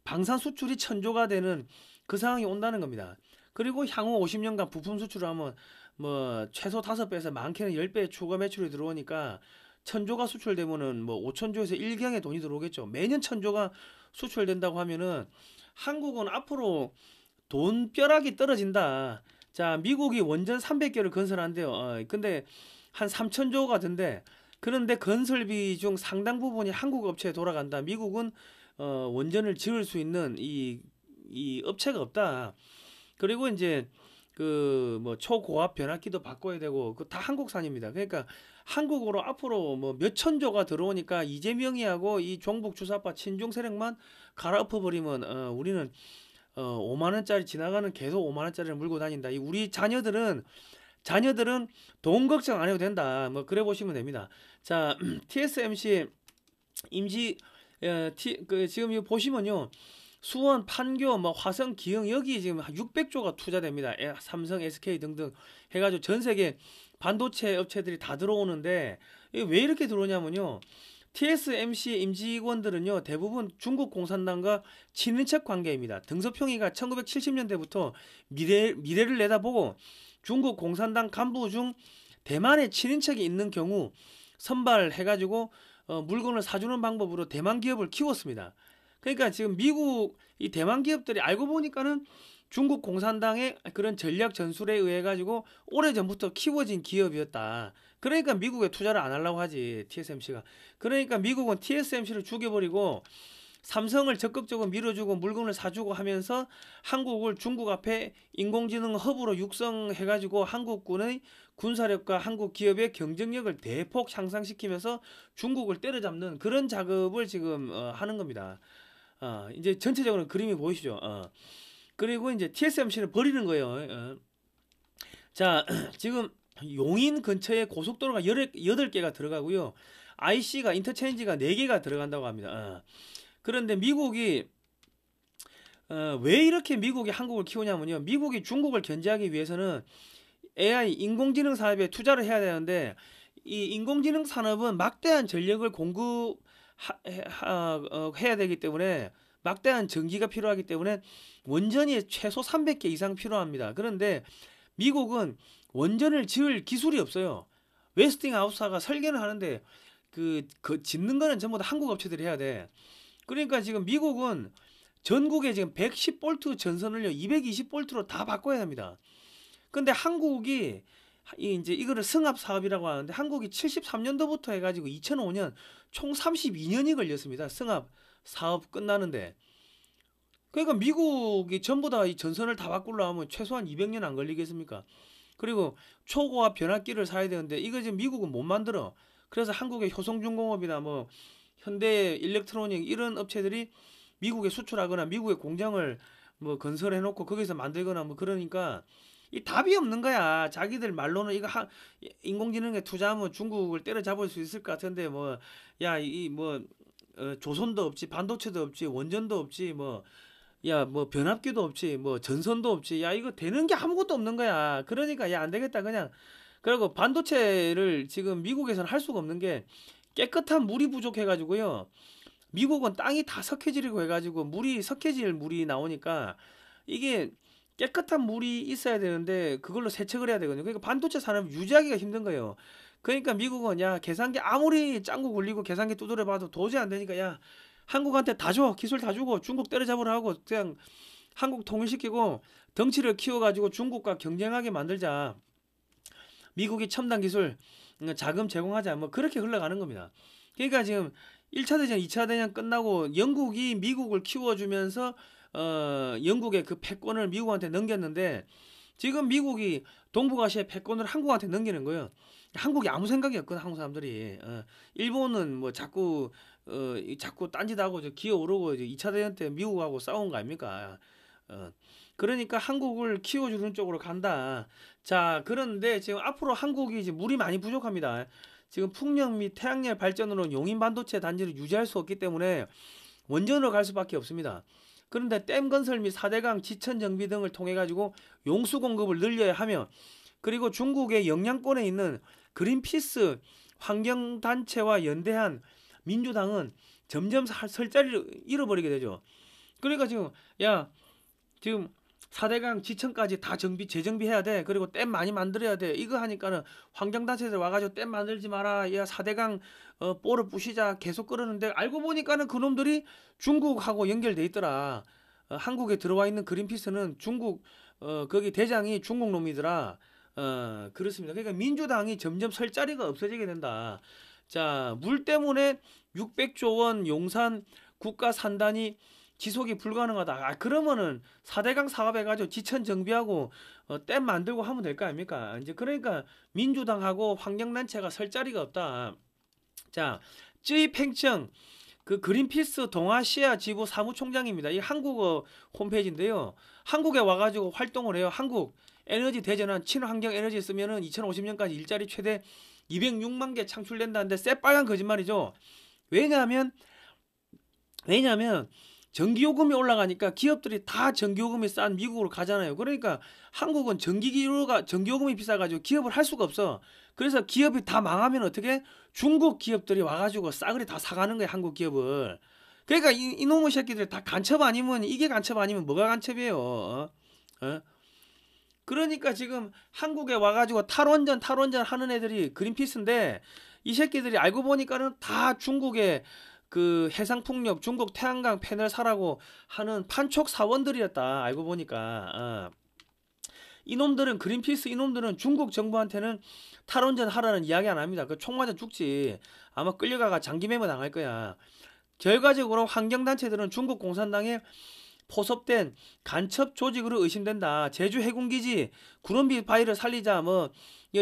방산 수출이 1,000조가 되는 그 상황이 온다는 겁니다. 그리고 향후 50년간 부품 수출을 하면 뭐 최소 5배에서 많게는 10배의 추가 매출이 들어오니까 1,000조가 수출되면은 뭐 5,000조에서 1경의 돈이 들어오겠죠. 매년 1,000조가 수출된다고 하면은 한국은 앞으로 돈벼락이 떨어진다. 자, 미국이 원전 300개를 건설한대요. 근데 한 3,000조가 든대. 그런데 건설비 중 상당 부분이 한국 업체에 돌아간다. 미국은 원전을 지을 수 있는 이 업체가 없다. 그리고 이제 그 뭐 초고압 변압기도 바꿔야 되고 그 다 한국산입니다. 그러니까 한국으로 앞으로 뭐 몇천 조가 들어오니까 이재명이하고 이 종북 주사파 친중 세력만 갈아엎어 버리면 우리는 5만 원짜리 지나가는 계속 5만 원짜리를 물고 다닌다. 이 우리 자녀들은 돈 걱정 안 해도 된다. 뭐 그래 보시면 됩니다. 자, TSMC 임지 지금 이거 보시면요. 수원, 판교, 뭐 화성, 기흥 여기 지금 600조가 투자됩니다. 삼성, SK 등등 해가지고 전 세계 반도체 업체들이 다 들어오는데 왜 이렇게 들어오냐면요. TSMC 임직원들은요 대부분 중국 공산당과 친인척 관계입니다. 등소평이가 1970년대부터 미래를 내다보고 중국 공산당 간부 중 대만에 친인척이 있는 경우 선발해가지고 물건을 사주는 방법으로 대만 기업을 키웠습니다. 그러니까 지금 미국 이 대만 기업들이 알고 보니까는 중국 공산당의 그런 전략 전술에 의해 가지고 오래전부터 키워진 기업이었다. 그러니까 미국에 투자를 안 하려고 하지 TSMC가. 그러니까 미국은 TSMC를 죽여버리고 삼성을 적극적으로 밀어주고 물건을 사주고 하면서 한국을 중국 앞에 인공지능 허브로 육성해가지고 한국군의 군사력과 한국 기업의 경쟁력을 대폭 향상시키면서 중국을 때려잡는 그런 작업을 지금 하는 겁니다. 이제 전체적으로 그림이 보이시죠? 그리고 이제 TSMC를 버리는 거예요. 자, 지금 용인 근처에 고속도로가 8개가 들어가고요. IC가 인터체인지가 4개가 들어간다고 합니다. 그런데 미국이 왜 이렇게 미국이 한국을 키우냐면요. 미국이 중국을 견제하기 위해서는 AI 인공지능 산업에 투자를 해야 되는데 이 인공지능 산업은 막대한 전력을 해야 되기 때문에 막대한 전기가 필요하기 때문에 원전이 최소 300개 이상 필요합니다. 그런데 미국은 원전을 지을 기술이 없어요. 웨스팅하우스가 설계는 하는데 그 짓는 거는 전부 다 한국 업체들이 해야 돼. 그러니까 지금 미국은 전국에 지금 110볼트 전선을요 220볼트로 다 바꿔야 합니다. 근데 한국이 이제 이거를 승합 사업이라고 하는데 한국이 73년도부터 해가지고 2005년 총 32년이 걸렸습니다. 승합 사업 끝나는데. 그러니까 미국이 전부 다 이 전선을 다 바꾸려 하면 최소한 200년 안 걸리겠습니까? 그리고 초고압 변압기를 사야 되는데 이거 지금 미국은 못 만들어. 그래서 한국의 효성중공업이나 뭐 현대 일렉트로닉 이런 업체들이 미국에 수출하거나 미국의 공장을 뭐 건설해 놓고 거기서 만들거나 뭐 그러니까 이 답이 없는 거야. 자기들 말로는 이거 인공지능에 투자하면 중국을 때려잡을 수 있을 것 같은데 뭐 야 이 뭐 조선도 없지 반도체도 없지 원전도 없지 뭐 야 뭐 변압기도 없지 뭐 전선도 없지 야 이거 되는 게 아무것도 없는 거야. 그러니까 야 안 되겠다 그냥. 그리고 반도체를 지금 미국에서는 할 수가 없는 게 깨끗한 물이 부족해가지고요. 미국은 땅이 다 석회질이고 해가지고 석회질 물이 나오니까 이게 깨끗한 물이 있어야 되는데 그걸로 세척을 해야 되거든요. 그러니까 반도체 산업 유지하기가 힘든 거예요. 그러니까 미국은 야 계산기 아무리 짱구 굴리고 계산기 두드려 봐도 도저히 안 되니까 야 한국한테 다 줘. 기술 다 주고 중국 때려잡으라 하고 그냥 한국 통일시키고 덩치를 키워가지고 중국과 경쟁하게 만들자. 미국이 첨단 기술 자금 제공하자. 뭐 그렇게 흘러가는 겁니다. 그러니까 지금 1차 대전, 2차 대전 끝나고 영국이 미국을 키워주면서 영국의 그 패권을 미국한테 넘겼는데 지금 미국이 동북아시아 패권을 한국한테 넘기는 거예요. 한국이 아무 생각이 없거든 한국 사람들이. 일본은 뭐 자꾸 딴짓하고 기어오르고 2차 대전 때 미국하고 싸운 거 아닙니까? 그러니까 한국을 키워주는 쪽으로 간다. 자, 그런데 지금 앞으로 한국이 이제 물이 많이 부족합니다. 지금 풍력 및 태양열 발전으로 용인 반도체 단지를 유지할 수 없기 때문에 원전으로 갈 수밖에 없습니다. 그런데 댐 건설 및 4대강 지천 정비 등을 통해 가지고 용수 공급을 늘려야 하며 그리고 중국의 영향권에 있는 그린피스 환경단체와 연대한 민주당은 점점 설 자리를 잃어버리게 되죠. 그러니까 지금 4대강 지천까지 다 재정비해야 돼. 그리고 댐 많이 만들어야 돼. 이거 하니까는 환경단체들 와가지고 댐 만들지 마라. 야 4대강 뽀를 부시자. 계속 그러는데 알고 보니까는 그놈들이 중국하고 연결돼 있더라. 한국에 들어와 있는 그린피스는 중국 거기 대장이 중국 놈이더라. 그렇습니다. 그러니까 민주당이 점점 설 자리가 없어지게 된다. 자, 물 때문에 600조 원 용산 국가 산단이 지속이 불가능하다. 그러면은 4대강 사업해가지고 지천 정비하고 댐 만들고 하면 될 거 아닙니까? 이제 그러니까 민주당하고 환경단체가 설 자리가 없다. 자, 쯔이팽청 그 그린피스 동아시아 지부 사무총장입니다. 이 한국어 홈페이지인데요. 한국에 와가지고 활동을 해요. 한국 에너지 대전환 친환경 에너지 쓰면은 2050년까지 일자리 최대 206만 개 창출된다는데 새빨간 거짓말이죠. 왜냐하면 전기요금이 올라가니까 기업들이 다 전기요금이 싼 미국으로 가잖아요. 그러니까 한국은 전기요금이 비싸가지고 기업을 할 수가 없어. 그래서 기업이 다 망하면 어떻게? 중국 기업들이 와가지고 싸그리 다 사가는 거야, 한국 기업을. 그러니까 이놈의 새끼들 다 간첩 아니면, 이게 간첩 아니면 뭐가 간첩이에요? 그러니까 지금 한국에 와가지고 탈원전 하는 애들이 그린피스인데 이 새끼들이 알고 보니까는 다 중국의 그 해상풍력 중국 태양광 패널 사라고 하는 판촉 사원들이었다. 알고 보니까 이놈들은 그린피스 이놈들은 중국 정부한테는 탈원전 하라는 이야기 안 합니다. 그 총 맞아 죽지. 아마 끌려가가 장기 매모 당할 거야. 결과적으로 환경단체들은 중국 공산당에 포섭된 간첩 조직으로 의심된다. 제주 해군기지 구름비 바위를 살리자 뭐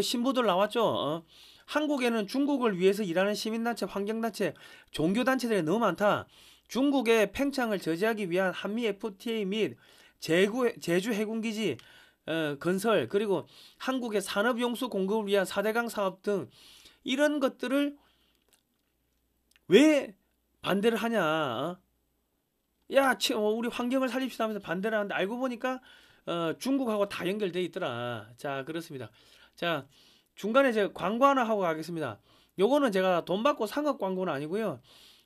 신부들 나왔죠. 한국에는 중국을 위해서 일하는 시민단체, 환경단체, 종교단체들이 너무 많다. 중국의 팽창을 저지하기 위한 한미 FTA 및 제주 해군기지 건설 그리고 한국의 산업용수 공급을 위한 4대강 사업 등 이런 것들을 왜 반대를 하냐? 야, 우리 환경을 살립시다 하면서 반대를 하는데 알고 보니까 중국하고 다 연결돼 있더라. 자, 그렇습니다. 자, 중간에 제가 광고 하나 하고 가겠습니다. 요거는 제가 돈 받고 산 것 광고는 아니고요.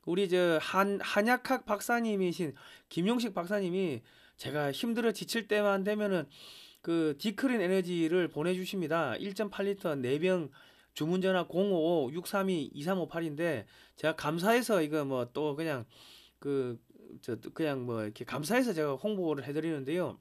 우리 한약학 박사님이신 김용식 박사님이 제가 힘들어 지칠 때만 되면은 그 디크린 에너지를 보내주십니다. 1.8리터 4병 주문 전화 055-632-2358인데 제가 감사해서 이거 뭐 또 그냥 그냥 뭐 이렇게 감사해서 제가 홍보를 해드리는데요.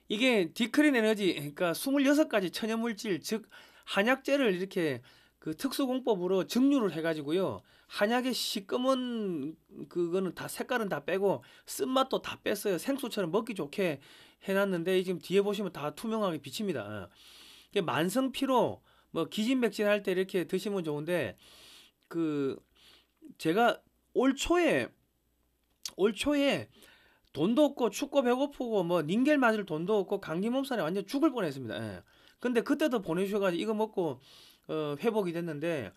이게 디크린 에너지 그러니까 26가지 천연물질 즉 한약재를 이렇게 그 특수공법으로 증류를 해가지고요. 한약의 시꺼먼 그거는 다 색깔은 다 빼고 쓴맛도 다 뺐어요. 생수처럼 먹기 좋게 해놨는데 지금 뒤에 보시면 다 투명하게 비칩니다. 만성 피로 뭐 기진맥진 할 때 이렇게 드시면 좋은데 그 제가 올 초에 돈도 없고 춥고 배고프고 뭐 닌겔 맞을 돈도 없고 감기 몸살에 완전 죽을 뻔했습니다. 예. 근데 그때도 보내주셔가지고 이거 먹고 회복이 됐는데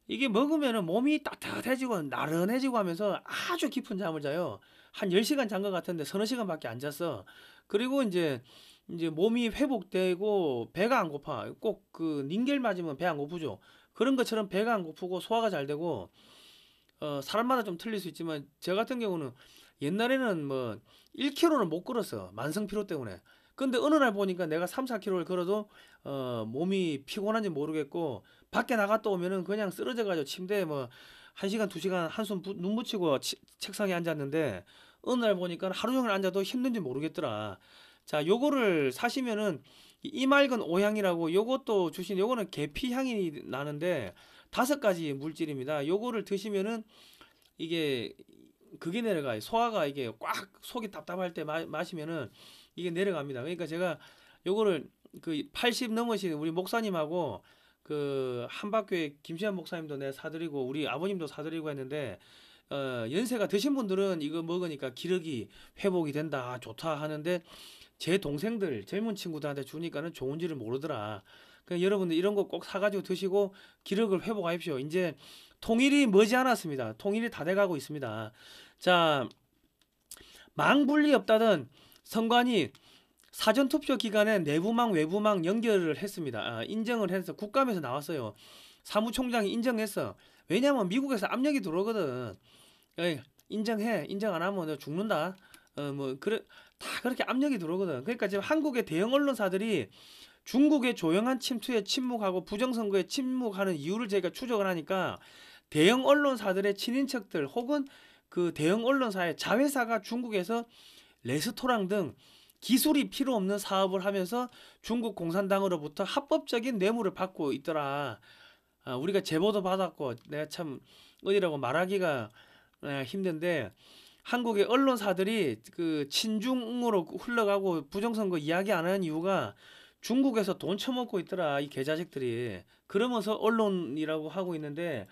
이게 먹으면은 몸이 따뜻해지고 나른해지고 하면서 아주 깊은 잠을 자요. 한 10시간 잔 것 같은데 서너 시간밖에 안 잤어. 그리고 이제 몸이 회복되고 배가 안 고파. 꼭 그 닌겔 맞으면 배 안 고프죠. 그런 것처럼 배가 안 고프고 소화가 잘 되고 사람마다 좀 틀릴 수 있지만 저 같은 경우는 옛날에는 뭐 1km는 못 걸었어. 만성 피로 때문에. 근데 어느 날 보니까 내가 3, 4km를 걸어도 몸이 피곤한지 모르겠고 밖에 나갔다 오면은 그냥 쓰러져 가지고 침대에 뭐 1시간 2시간 한숨 눈 붙이고 책상에 앉았는데 어느 날 보니까 하루 종일 앉아도 힘든지 모르겠더라. 자, 요거를 사시면은 이맑은 오향이라고 요것도 주신 요거는 계피 향이 나는데 5가지 물질입니다. 요거를 드시면은 이게 그게 내려가요. 소화가 이게 꽉 속이 답답할 때 마시면은 이게 내려갑니다. 그러니까 제가 요거를 그 80 넘으신 우리 목사님하고 그 한박교회 김시환 목사님도 내가 사드리고 우리 아버님도 사드리고 했는데 연세가 드신 분들은 이거 먹으니까 기력이 회복이 된다 좋다 하는데 제 동생들 젊은 친구들한테 주니까는 좋은지를 모르더라. 그러니까 여러분들 이런 거 꼭 사가지고 드시고 기력을 회복하십시오. 이제 통일이 머지않았습니다. 통일이 다 돼가고 있습니다. 자, 망분리 없다던 선관위 사전투표 기간에 내부망 외부망 연결을 했습니다. 인정을 해서 국감에서 나왔어요. 사무총장이 인정했어. 왜냐면 미국에서 압력이 들어오거든. 인정해. 인정 안 하면 너 죽는다. 뭐 그래 다 그렇게 압력이 들어오거든. 그러니까 지금 한국의 대형 언론사들이 중국의 조용한 침투에 침묵하고 부정선거에 침묵하는 이유를 저희가 추적을 하니까 대형 언론사들의 친인척들 혹은 그 대형 언론사의 자회사가 중국에서 레스토랑 등 기술이 필요 없는 사업을 하면서 중국 공산당으로부터 합법적인 뇌물을 받고 있더라. 우리가 제보도 받았고 내가 참 어디라고 말하기가 힘든데 한국의 언론사들이 그 친중으로 흘러가고 부정선거 이야기 안 하는 이유가 중국에서 돈 처먹고 있더라. 이 개자식들이. 그러면서 언론이라고 하고 있는데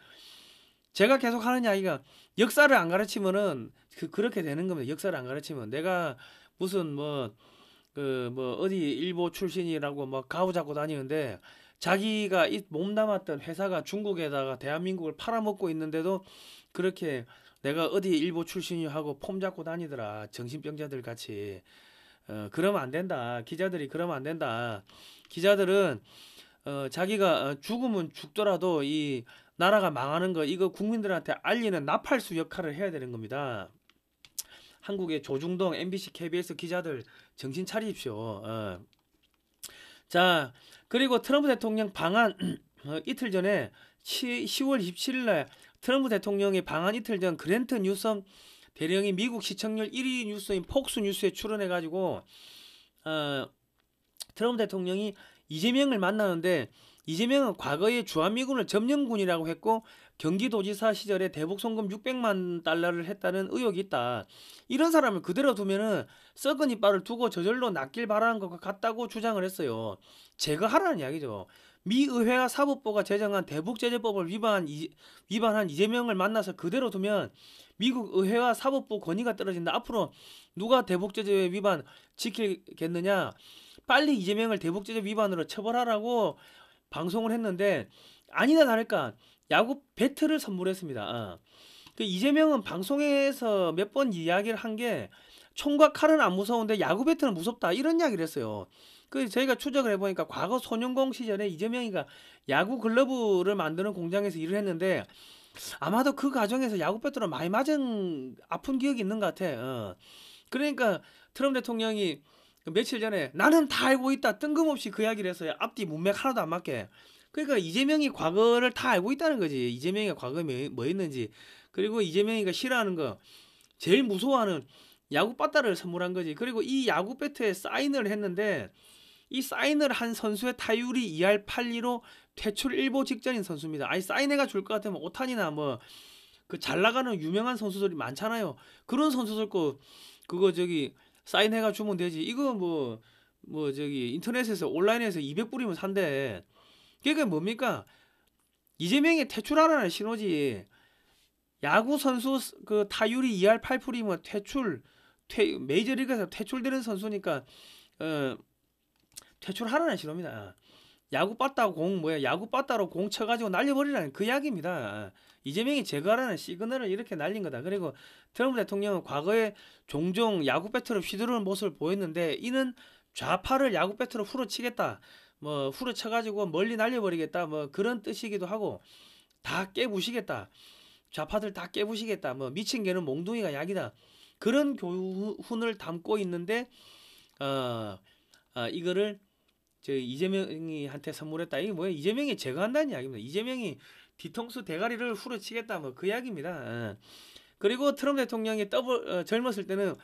제가 계속 하는 이야기가 역사를 안 가르치면은 그렇게 되는 겁니다. 역사를 안 가르치면 내가 무슨 뭐 어디 일보 출신이라고 막 가오 잡고 다니는데 자기가 몸담았던 회사가 중국에다가 대한민국을 팔아먹고 있는데도 그렇게 내가 어디 일보 출신이 하고 폼 잡고 다니더라. 정신병자들 같이. 그러면 안 된다. 기자들이 그러면 안 된다. 기자들은 자기가 죽으면 죽더라도 이 나라가 망하는 거 이거 국민들한테 알리는 나팔수 역할을 해야 되는 겁니다. 한국의 조중동, MBC, KBS 기자들 정신 차리십시오. 자, 그리고 트럼프 대통령 방한 이틀 전에 10월 27일 날 트럼프 대통령의 방한 이틀 전 그랜트 뉴섬 대령이 미국 시청률 1위 뉴스인 폭스 뉴스에 출연해가지고 트럼프 대통령이 이재명을 만나는데 이재명은 과거에 주한미군을 점령군이라고 했고 경기도지사 시절에 대북송금 600만 달러를 했다는 의혹이 있다. 이런 사람을 그대로 두면은 썩은 이빨을 두고 저절로 낫길 바라는 것 같다고 주장을 했어요. 제거하라는 이야기죠. 미 의회와 사법부가 제정한 대북제재법을 위반한 이재명을 만나서 그대로 두면 미국 의회와 사법부 권위가 떨어진다. 앞으로 누가 대북제재 위반 지키겠느냐. 빨리 이재명을 대북제재 위반으로 처벌하라고 방송을 했는데 아니다 다를까 야구 배트를 선물했습니다. 그 이재명은 방송에서 몇 번 이야기를 한 게 총과 칼은 안 무서운데 야구 배트는 무섭다 이런 이야기를 했어요. 그 저희가 추적을 해보니까 과거 소년공 시절에 이재명이가 야구 글러브를 만드는 공장에서 일을 했는데 아마도 그 과정에서 야구 배트로 많이 맞은 아픈 기억이 있는 것 같아. 그러니까 트럼프 대통령이 며칠 전에 나는 다 알고 있다 뜬금없이 그 이야기를 했어요. 앞뒤 문맥 하나도 안 맞게. 그러니까 이재명이 과거를 다 알고 있다는 거지. 이재명이가 과거에 뭐 했는지. 그리고 이재명이가 싫어하는 거 제일 무서워하는 야구 빠따를 선물한 거지. 그리고 이 야구 배트에 사인을 했는데 이 사인을 한 선수의 타율이 2할 8리로 퇴출 일보 직전인 선수입니다. 아니 사인해가 줄 것 같으면 오탄이나 뭐 그 잘 나가는 유명한 선수들이 많잖아요. 그런 선수들 그거 저기 사인해가 주면 되지. 이거 뭐 저기 인터넷에서 온라인에서 200불이면 산대. 그게 뭡니까? 이재명이 퇴출하라는 신호지. 야구 선수 그 타율이 2할 8푼이면 메이저리그에서 퇴출되는 선수니까 퇴출하라는 신호입니다. 야구 빠따로 공 쳐가지고 날려버리라는 그 이야기입니다. 이재명이 제거하라는 시그널을 이렇게 날린 거다. 그리고 트럼프 대통령은 과거에 종종 야구 배트로 휘두르는 모습을 보였는데 이는 좌파를 야구 배트로 후려치겠다. 뭐 후려쳐가지고 멀리 날려버리겠다. 뭐 그런 뜻이기도 하고 다 깨부시겠다. 좌파들 다 깨부시겠다. 뭐 미친 개는 몽둥이가 약이다. 그런 교훈을 담고 있는데 이거를 저 이재명이한테 선물했다. 이게 뭐야? 이재명이 제거한다는 이야기입니다. 이재명이 뒤통수 대가리를 후려치겠다 뭐 그 이야기입니다. 그리고 트럼프 대통령이 젊었을 때는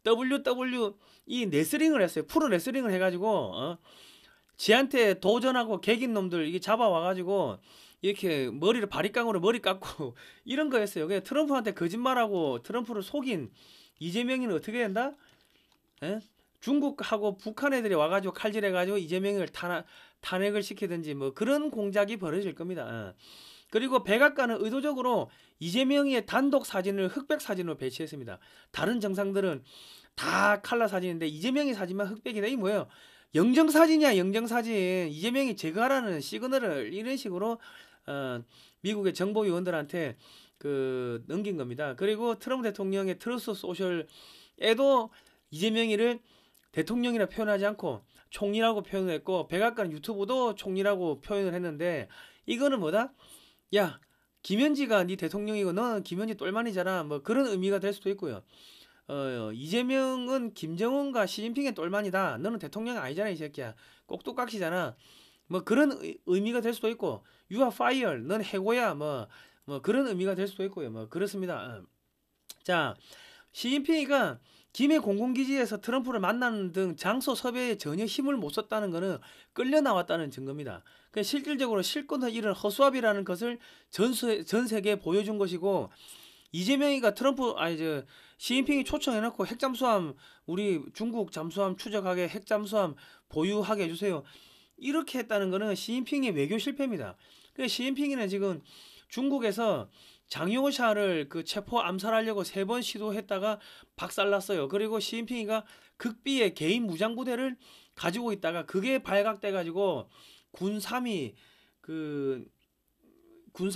WWE 레슬링을 했어요. 프로 레슬링을 해가지고 지한테 도전하고 개긴 놈들 이게 잡아와가지고 이렇게 머리를 바리깡으로 머리 깎고 이런 거였어요. 그냥 트럼프한테 거짓말하고 트럼프를 속인 이재명이는 어떻게 된다? 에? 중국하고 북한 애들이 와가지고 칼질해가지고 이재명을 탄핵을 시키든지 뭐 그런 공작이 벌어질 겁니다. 그리고 백악관은 의도적으로 이재명의 단독 사진을 흑백 사진으로 배치했습니다. 다른 정상들은 다 칼라 사진인데 이재명의 사진만 흑백이다. 이 뭐예요? 영정사진이야, 영정사진. 이재명이 제거하라는 시그널을 이런 식으로 미국의 정보위원들한테 넘긴 겁니다. 그리고 트럼프 대통령의 트루스 소셜에도 이재명이를 대통령이라 표현하지 않고 총리라고 표현을 했고 백악관 유튜브도 총리라고 표현을 했는데 이거는 뭐다? 야, 김현지가 네 대통령이고 너는 김현지 똘만이잖아. 뭐 그런 의미가 될 수도 있고요. 이재명은 김정은과 시진핑의 똘만이다. 너는 대통령 아니잖아, 이 새끼야. 꼭두각시잖아. 뭐 그런 의미가 될 수도 있고, you are fired. 넌 해고야. 뭐 그런 의미가 될 수도 있고요. 뭐 그렇습니다. 자, 시진핑이가 김해 공군기지에서 트럼프를 만나는 등 장소 섭외에 전혀 힘을 못 썼다는 것은 끌려 나왔다는 증거입니다. 실질적으로 실권을 잃은 허수아비라는 것을 전 세계에 보여준 것이고 이재명이가 시진핑이 초청해놓고 핵잠수함 우리 중국 잠수함 추적하게 핵잠수함 보유하게 해주세요. 이렇게 했다는 것은 시진핑의 외교 실패입니다. 시진핑이는 지금 중국에서 장요샤를 체포 암살하려고 3번 시도했다가 박살났어요. 그리고 시진핑이가 극비의 개인 무장부대를 가지고 있다가 그게 발각돼 가지고 군 3위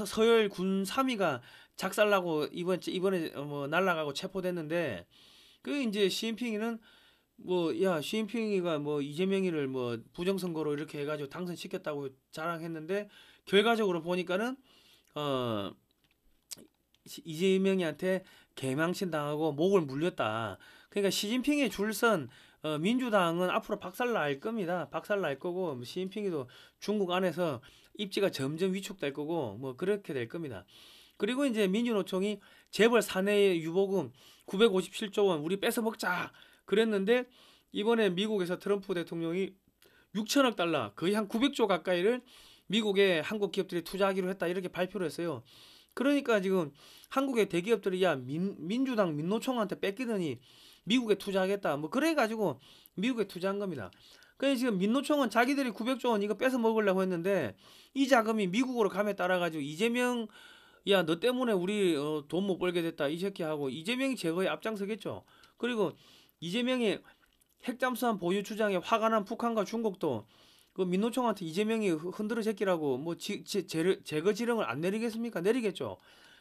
서열 군 3위가 작살나고 이번에 뭐 날아가고 체포됐는데 이제 시진핑이는 시진핑이가 이재명이를 부정선거로 이렇게 해가지고 당선시켰다고 자랑했는데 결과적으로 보니까는 이재명이한테 개망신 당하고 목을 물렸다. 그러니까 시진핑의 줄선 민주당은 앞으로 박살날 겁니다. 박살날 거고 시진핑이도 중국 안에서 입지가 점점 위축될 거고 그렇게 될 겁니다. 그리고 이제 민주노총이 재벌 사내 유보금 957조 원 우리 뺏어 먹자 그랬는데 이번에 미국에서 트럼프 대통령이 6천억 달러 거의 한 900조 가까이를 미국의 한국 기업들이 투자하기로 했다 이렇게 발표를 했어요. 그러니까 지금 한국의 대기업들이 민주당 민노총한테 뺏기더니 미국에 투자하겠다 그래가지고 미국에 투자한 겁니다. 그래서 지금 민노총은 자기들이 900조 원 이거 뺏어 먹으려고 했는데 이 자금이 미국으로 감에 따라가지고 이재명 너 때문에 우리 돈 못 벌게 됐다 이 새끼 하고 이재명이 제거에 앞장서겠죠. 그리고 이재명이 핵잠수함 보유 주장에 화가 난 북한과 중국도 민노총한테 이재명이 흔들어 새끼라고 제거 지령을 안 내리겠습니까? 내리겠죠.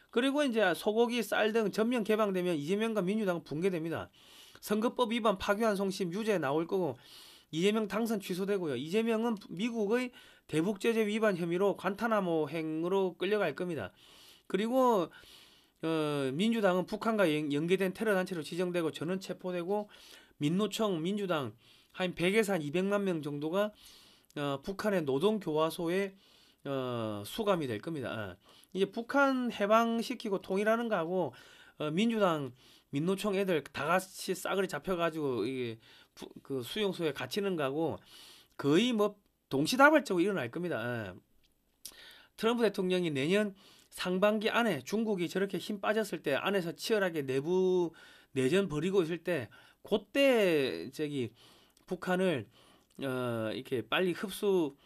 그리고 이제 소고기, 쌀 등 전면 개방되면 이재명과 민주당은 붕괴됩니다. 선거법 위반 파기환 송심 유죄 나올 거고 이재명 당선 취소되고요. 이재명은 미국의 대북 제재 위반 혐의로 관타나모행으로 끌려갈 겁니다. 그리고 민주당은 북한과 연계된 테러 단체로 지정되고 전원 체포되고 민노총, 민주당 한 100에서 한 200만 명 정도가 북한의 노동교화소에 수감이 될 겁니다. 이제 북한 해방시키고 통일하는 거하고 민주당, 민노총 애들 다 같이 싸그리 잡혀가지고 이게 수용소에 갇히는 거하고 거의 동시다발적으로 일어날 겁니다. 트럼프 대통령이 내년 상반기 안에 중국이 저렇게 힘 빠졌을 때 안에서 치열하게 내부 내전 벌이고 있을 때 그때 북한을 이렇게 빨리 흡수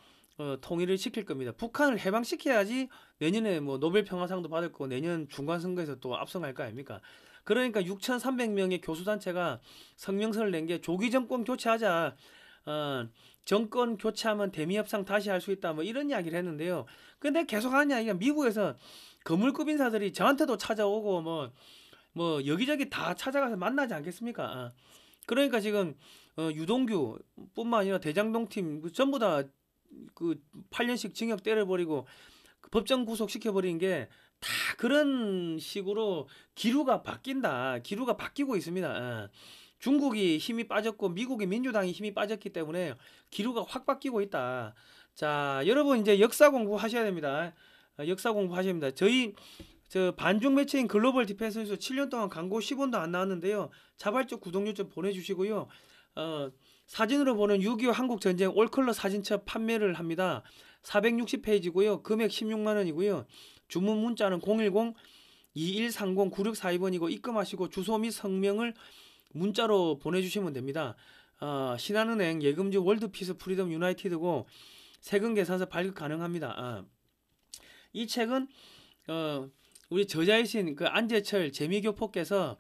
통일을 시킬 겁니다. 북한을 해방시켜야지 내년에 노벨 평화상도 받을 거고 내년 중간 선거에서 또 압승할 거 아닙니까? 그러니까 6,300명의 교수단체가 성명서를 낸 게 조기 정권 교체하자. 정권 교체하면 대미 협상 다시 할 수 있다. 이런 이야기를 했는데요. 근데 계속 하는 이야기가 미국에서 거물급 인사들이 저한테도 찾아오고 여기저기 다 찾아가서 만나지 않겠습니까? 그러니까 지금 유동규뿐만 아니라 대장동 팀 전부 다 8년씩 징역 때려버리고 법정 구속시켜버린 게 다 그런 식으로 기류가 바뀐다. 기류가 바뀌고 있습니다. 중국이 힘이 빠졌고 미국의 민주당이 힘이 빠졌기 때문에 기류가 확 바뀌고 있다. 자, 여러분 이제 역사 공부 하셔야 됩니다. 역사 공부하셔야 합니다. 저희 저 반중 매체인 글로벌 디펜스에서 7년 동안 광고 10원도 안 나왔는데요. 자발적 구독료 좀 보내주시고요. 사진으로 보는 6.25 한국 전쟁 올컬러 사진첩 판매를 합니다. 460페이지고요. 금액 16만 원이고요. 주문 문자는 010-2130-9642번이고 입금하시고 주소 및 성명을 문자로 보내주시면 됩니다. 신한은행, 예금주, 월드피스, 프리덤, 유나이티드고 세금 계산서 발급 가능합니다. 이 책은 우리 저자이신 그 안재철 재미교포께서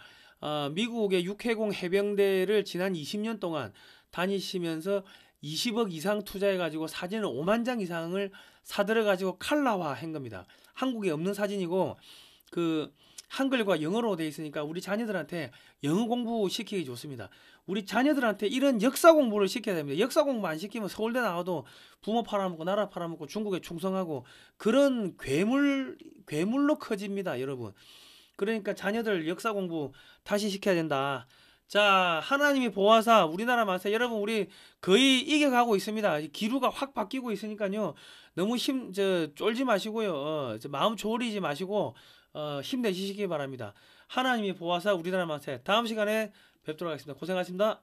미국의 육해공 해병대를 지난 20년 동안 다니시면서 20억 이상 투자해가지고 사진을 5만 장 이상을 사들여가지고 칼라화한 겁니다. 한국에 없는 사진이고 그 한글과 영어로 돼 있으니까 우리 자녀들한테 영어 공부 시키기 좋습니다. 우리 자녀들한테 이런 역사 공부를 시켜야 됩니다. 역사 공부 안 시키면 서울대 나와도 부모 팔아먹고 나라 팔아먹고 중국에 충성하고 그런 괴물로 커집니다, 여러분. 그러니까 자녀들 역사 공부 다시 시켜야 된다. 자, 하나님이 보아사 우리나라 만세 여러분 우리 거의 이겨가고 있습니다. 기류가 확 바뀌고 있으니까요. 너무 쫄지 마시고요. 마음 졸이지 마시고 힘내시기 바랍니다. 하나님이 보아사 우리나라 만세. 다음 시간에 뵙도록 하겠습니다. 고생하셨습니다.